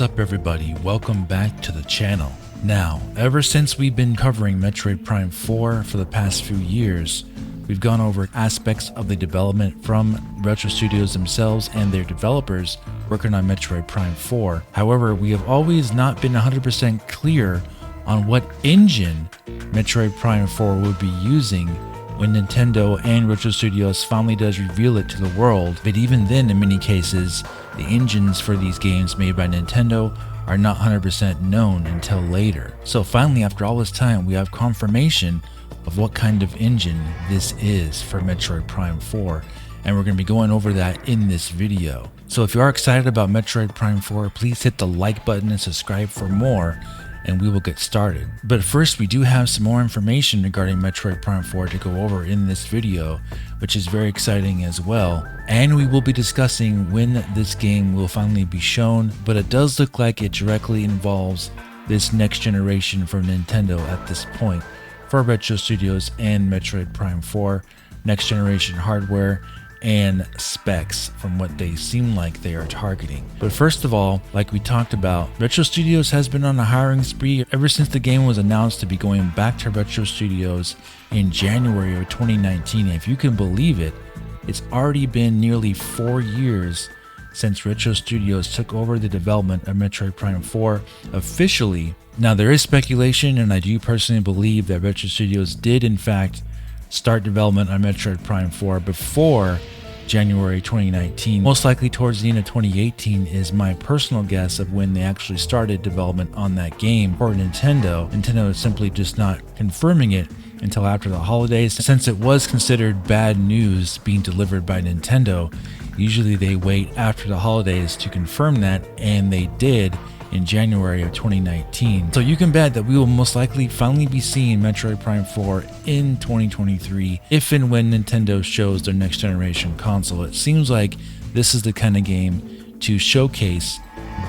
What's up everybody, welcome back to the channel. Now, ever since we've been covering Metroid Prime 4 for the past few years, we've gone over aspects of the development from Retro Studios themselves and their developers working on Metroid Prime 4. However, we have always not been 100% clear on what engine Metroid Prime 4 will be using when Nintendo and Retro Studios finally does reveal it to the world. But even then, in many cases, the engines for these games made by Nintendo are not 100% known until later. So finally, after all this time, we have confirmation of what kind of engine this is for Metroid Prime 4, and we're going to be going over that in this video. So if you are excited about Metroid Prime 4, please hit the like button and subscribe for more, and we will get started. But first, we do have some more information regarding Metroid Prime 4 to go over in this video, which is very exciting as well. And we will be discussing when this game will finally be shown, but it does look like it directly involves this next generation for Nintendo at this point, for Retro Studios and Metroid Prime 4, next generation hardware and specs from what they seem like they are targeting. But first of all, like we talked about, Retro Studios has been on a hiring spree ever since the game was announced to be going back to Retro Studios in January of 2019. And if you can believe it, it's already been nearly 4 years since Retro Studios took over the development of Metroid Prime 4 officially. Now there is speculation, and I do personally believe that Retro Studios did in fact start development on Metroid Prime 4 before January 2019. Most likely towards the end of 2018 is my personal guess of when they actually started development on that game for Nintendo. Nintendo is simply just not confirming it until after the holidays. Since it was considered bad news being delivered by Nintendo, usually they wait after the holidays to confirm that, and they did in January of 2019. So you can bet that we will most likely finally be seeing Metroid Prime 4 in 2023 if and when Nintendo shows their next generation console. It seems like this is the kind of game to showcase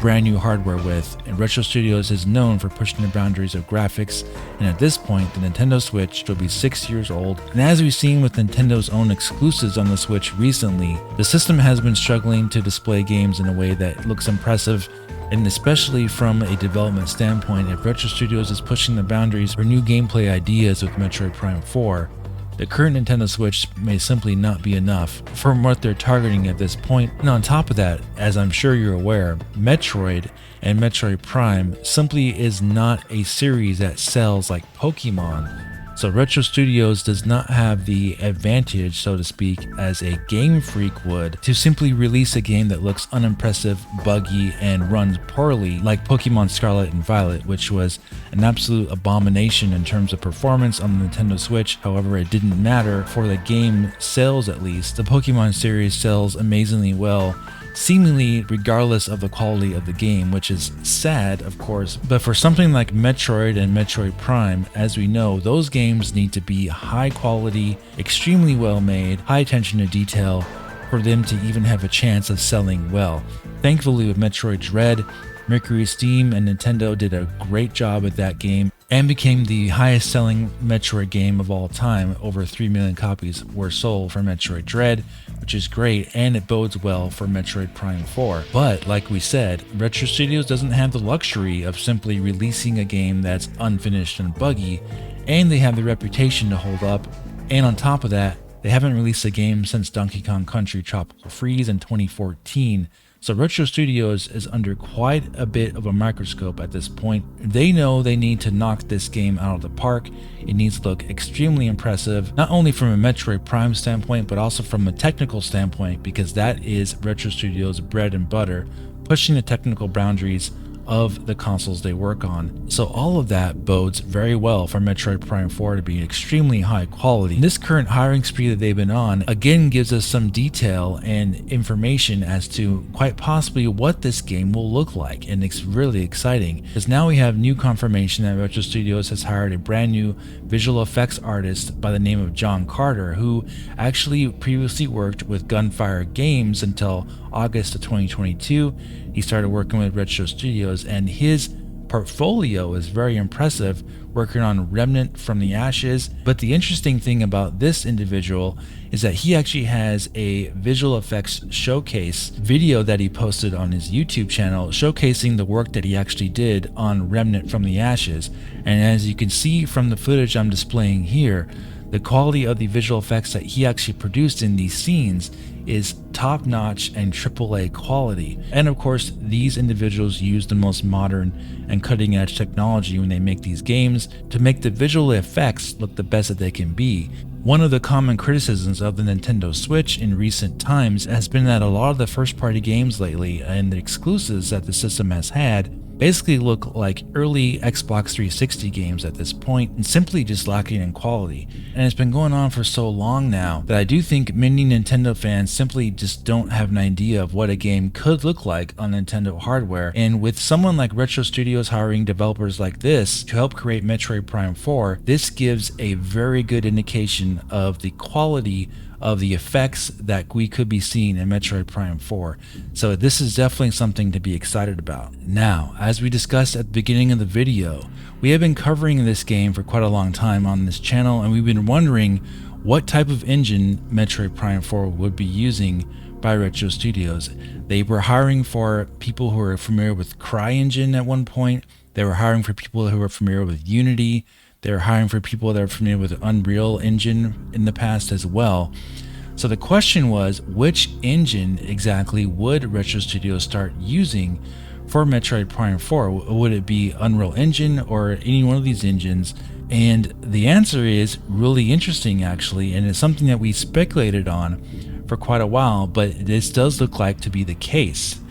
brand new hardware with, and Retro Studios is known for pushing the boundaries of graphics, and at this point the Nintendo Switch will be 6 years old, and as we've seen with Nintendo's own exclusives on the Switch recently, the system has been struggling to display games in a way that looks impressive. And especially from a development standpoint, if Retro Studios is pushing the boundaries for new gameplay ideas with Metroid Prime 4, the current Nintendo Switch may simply not be enough from what they're targeting at this point. And on top of that, as I'm sure you're aware, Metroid and Metroid Prime simply is not a series that sells like Pokemon. So Retro Studios does not have the advantage, so to speak, as a Game Freak would, to simply release a game that looks unimpressive, buggy, and runs poorly like Pokemon Scarlet and Violet, which was an absolute abomination in terms of performance on the Nintendo Switch. However, it didn't matter for the game sales at least. The Pokemon series sells amazingly well, seemingly regardless of the quality of the game, which is sad, of course. But for something like Metroid and Metroid Prime, as we know, those games need to be high quality, extremely well made, high attention to detail for them to even have a chance of selling well. Thankfully, with Metroid Dread, Mercury Steam and Nintendo did a great job with that game and became the highest selling Metroid game of all time. Over 3 million copies were sold for Metroid Dread, which is great, and it bodes well for Metroid Prime 4. But like we said, Retro Studios doesn't have the luxury of simply releasing a game that's unfinished and buggy, and they have the reputation to hold up. And on top of that, they haven't released a game since Donkey Kong Country Tropical Freeze in 2014. So Retro Studios is under quite a bit of a microscope at this point. They know they need to knock this game out of the park. It needs to look extremely impressive, not only from a Metroid Prime standpoint, but also from a technical standpoint, because that is Retro Studios' bread and butter, pushing the technical boundaries of the consoles they work on. So all of that bodes very well for Metroid Prime 4 to be extremely high quality. This current hiring spree that they've been on again gives us some detail and information as to quite possibly what this game will look like, and it's really exciting because now we have new confirmation that Retro Studios has hired a brand new visual effects artist by the name of John Carter, who actually previously worked with Gunfire Games until August of 2022. He started working with Retro Studios, and his portfolio is very impressive, working on Remnant from the Ashes. But the interesting thing about this individual is that he actually has a visual effects showcase video that he posted on his YouTube channel showcasing the work that he actually did on Remnant from the Ashes. And as you can see from the footage I'm displaying here, the quality of the visual effects that he actually produced in these scenes is top-notch and AAA quality. And of course, these individuals use the most modern and cutting-edge technology when they make these games to make the visual effects look the best that they can be. One of the common criticisms of the Nintendo Switch in recent times has been that a lot of the first-party games lately and the exclusives that the system has had basically look like early Xbox 360 games at this point and simply just lacking in quality. And it's been going on for so long now that I do think many Nintendo fans simply just don't have an idea of what a game could look like on Nintendo hardware. And with someone like Retro Studios hiring developers like this to help create Metroid Prime 4, this gives a very good indication of the quality of the effects that we could be seeing in Metroid Prime 4. So this is definitely something to be excited about. Now, as we discussed at the beginning of the video, we have been covering this game for quite a long time on this channel, and we've been wondering what type of engine Metroid Prime 4 would be using by Retro Studios. They were hiring for people who are familiar with CryEngine at one point. They were hiring for people who are familiar with Unity. They're hiring for people that are familiar with Unreal Engine in the past as well. So the question was, which engine exactly would Retro Studios start using for Metroid Prime 4? Would it be Unreal Engine or any one of these engines? And the answer is really interesting actually, and it's something that we speculated on for quite a while, but this does look like to be the case.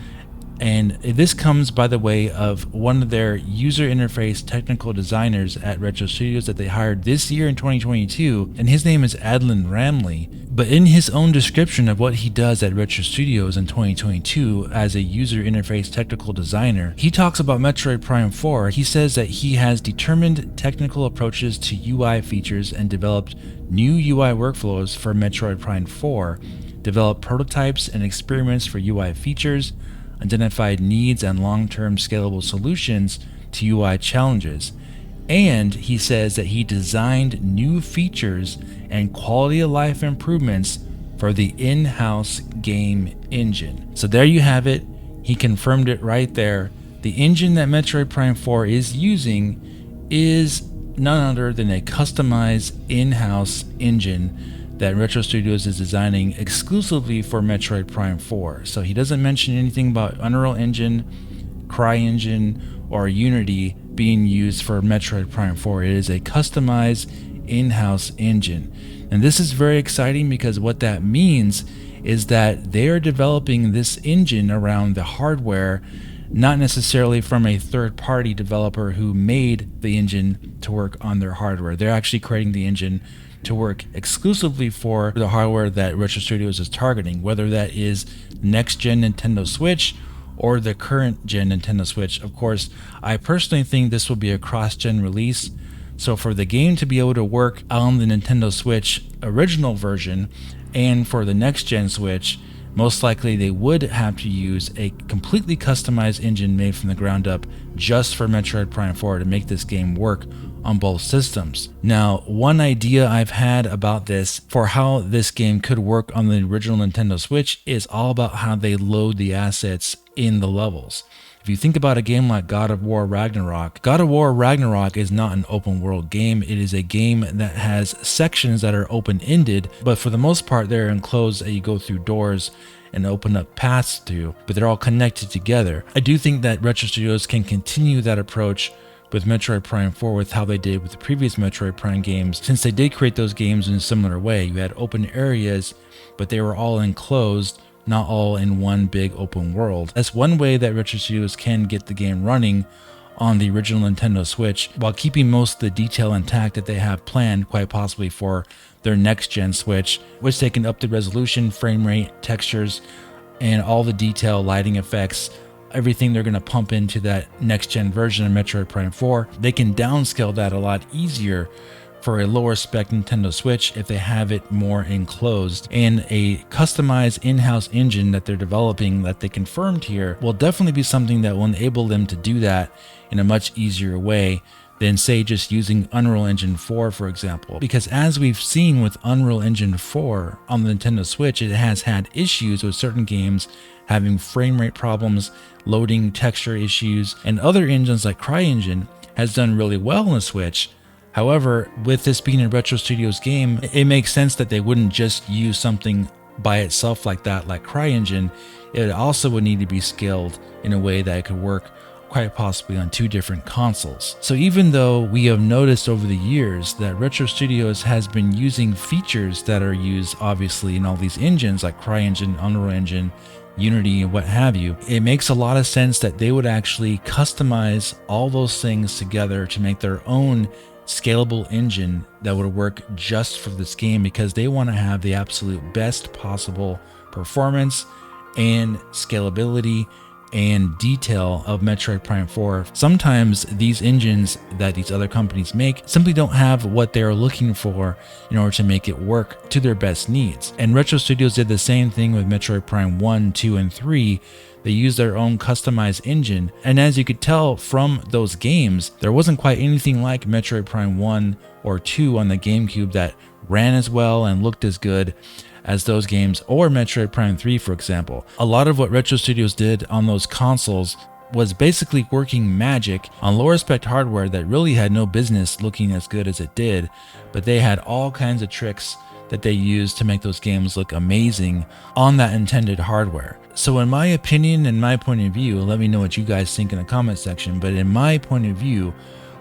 And this comes by the way of one of their user interface technical designers at Retro Studios that they hired this year in 2022, and his name is Adlin Ramley. But in his own description of what he does at Retro Studios in 2022 as a user interface technical designer, he talks about Metroid Prime 4. He says that he has determined technical approaches to UI features and developed new UI workflows for Metroid Prime 4, developed prototypes and experiments for UI features, identified needs and long-term scalable solutions to UI challenges. And he says that he designed new features and quality of life improvements for the in-house game engine. So there you have it. He confirmed it right there. The engine that Metroid Prime 4 is using is none other than a customized in-house engine that Retro Studios is designing exclusively for Metroid Prime 4. So he doesn't mention anything about Unreal Engine, CryEngine, or Unity being used for Metroid Prime 4. It is a customized in-house engine. And this is very exciting because what that means is that they are developing this engine around the hardware, not necessarily from a third-party developer who made the engine to work on their hardware. They're actually creating the engine to work exclusively for the hardware that Retro Studios is targeting, whether that is next-gen Nintendo Switch or the current-gen Nintendo Switch. Of course, I personally think this will be a cross-gen release, so for the game to be able to work on the Nintendo Switch original version and for the next-gen Switch, most likely they would have to use a completely customized engine made from the ground up just for Metroid Prime 4 to make this game work on both systems. Now, one idea I've had about this for how this game could work on the original Nintendo Switch is all about how they load the assets in the levels. If you think about a game like God of War Ragnarok, God of War Ragnarok is not an open world game. It is a game that has sections that are open-ended, but for the most part they're enclosed and you go through doors and open up paths to, but they're all connected together. I do think that Retro Studios can continue that approach with Metroid Prime 4 with how they did with the previous Metroid Prime games, since they did create those games in a similar way. You had open areas, but they were all enclosed, not all in one big open world. That's one way that Retro Studios can get the game running on the original Nintendo Switch while keeping most of the detail intact that they have planned, quite possibly for their next gen Switch, which they can up the resolution, frame rate, textures, and all the detail, lighting effects, everything they're going to pump into that next gen version of Metroid Prime 4. They can downscale that a lot easier for a lower spec Nintendo Switch if they have it more enclosed. And a customized in-house engine that they're developing that they confirmed here will definitely be something that will enable them to do that in a much easier way than, say, just using Unreal Engine 4, for example. Because as we've seen with Unreal Engine 4 on the Nintendo Switch, it has had issues with certain games having frame rate problems, loading texture issues, and other engines like CryEngine has done really well on the Switch. However, with this being a Retro Studios game, it makes sense that they wouldn't just use something by itself like that, like CryEngine. It also would need to be scaled in a way that it could work quite possibly on two different consoles. So even though we have noticed over the years that Retro Studios has been using features that are used obviously in all these engines like CryEngine, Unreal Engine, Unity, and what have you, it makes a lot of sense that they would actually customize all those things together to make their own scalable engine that would work just for this game, because they want to have the absolute best possible performance and scalability and detail of Metroid Prime 4. Sometimes these engines that these other companies make simply don't have what they're looking for in order to make it work to their best needs. And Retro Studios did the same thing with Metroid Prime 1, 2, and 3. They used their own customized engine, and as you could tell from those games, there wasn't quite anything like Metroid Prime 1 or 2 on the GameCube that ran as well and looked as good as those games, or Metroid Prime 3, for example. A lot of what Retro Studios did on those consoles was basically working magic on lower spec hardware that really had no business looking as good as it did, but they had all kinds of tricks that they used to make those games look amazing on that intended hardware. So in my opinion and my point of view, let me know what you guys think in the comment section, but in my point of view,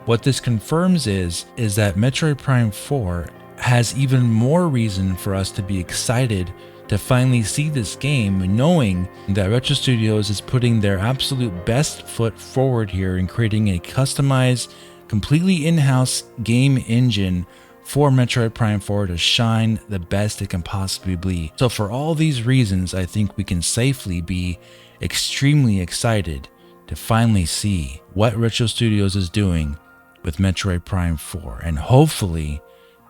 what this confirms is that Metroid Prime 4 has even more reason for us to be excited to finally see this game, knowing that Retro Studios is putting their absolute best foot forward here in creating a customized, completely in-house game engine for Metroid Prime 4 to shine the best it can possibly be. So for all these reasons, I think we can safely be extremely excited to finally see what Retro Studios is doing with Metroid Prime 4, and hopefully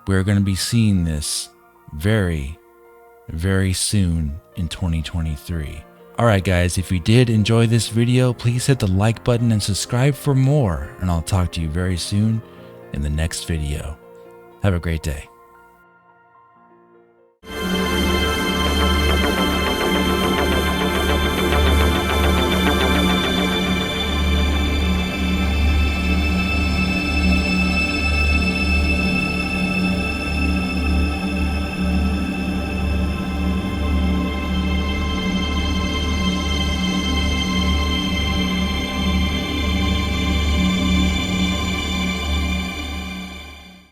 we're going to be seeing this very, very soon in 2023. Alright guys, if you did enjoy this video, please hit the like button and subscribe for more, and I'll talk to you very soon in the next video. Have a great day.